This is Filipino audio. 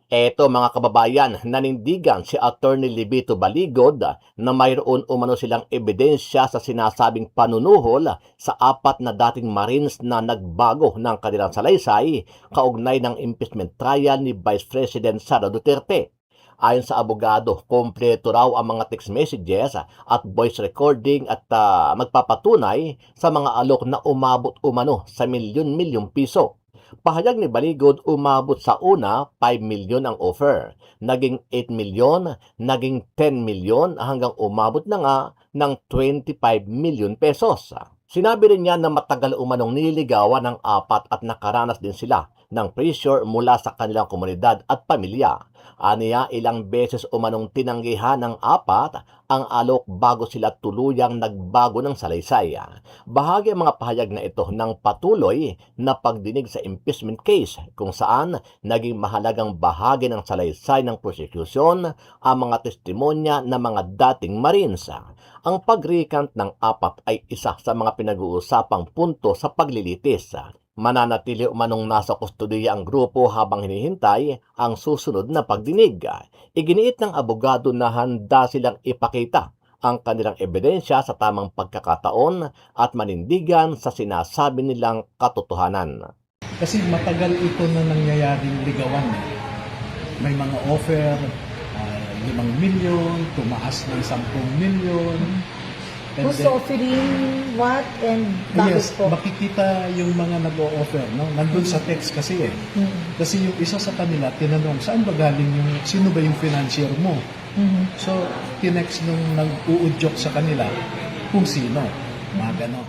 Eto mga kababayan, nanindigan si Attorney Libito Baligod na mayroon umano silang ebidensya sa sinasabing panunuhol sa apat na dating Marines na nagbago ng kanilang salaysay kaugnay ng impeachment trial ni Vice President Sara Duterte. Ayon sa abogado, kompleto raw ang mga text messages at voice recording at magpapatunay sa mga alok na umabot umano sa milyon-milyong piso. Pahayag ni Baligod, umabot sa una 5 milyon ang offer, naging 8 milyon, naging 10 milyon hanggang umabot na nga ng 25 milyon pesos. Sinabi rin niya na matagal umanong nililigawan ng apat at nakaranas din sila ng pressure mula sa kanilang komunidad at pamilya. Aniya, ilang beses umanong tinanggihan ng apat ang alok bago sila tuluyang nagbago ng salaysay. Bahagi ang mga pahayag na ito ng patuloy na pagdinig sa impeachment case kung saan naging mahalagang bahagi ng salaysay ng prosecution ang mga testimonya ng mga dating Marines. Ang pag-recount ng apat ay isa sa mga pinag-uusapang punto sa paglilitis. Mananatili umanong nasa kustodiya ang grupo habang hinihintay ang susunod na pagdinig. Iginiit ng abogado na handa silang ipakita ang kanilang ebidensya sa tamang pagkakataon at manindigan sa sinasabi nilang katotohanan. Kasi matagal ito na nangyayaring ligawan. May mga offer, 5 milyon, tumaas ng 10 milyon. Who's offering what and bakit Yes, po? makikita yung mga nag-o-offer, no? Nandun sa text kasi eh. Kasi yung isa sa kanila, tinanong, saan ba galing yung, sino ba yung financier mo? So, tinext nung nag-uudyok sa kanila kung sino. Mga ganon.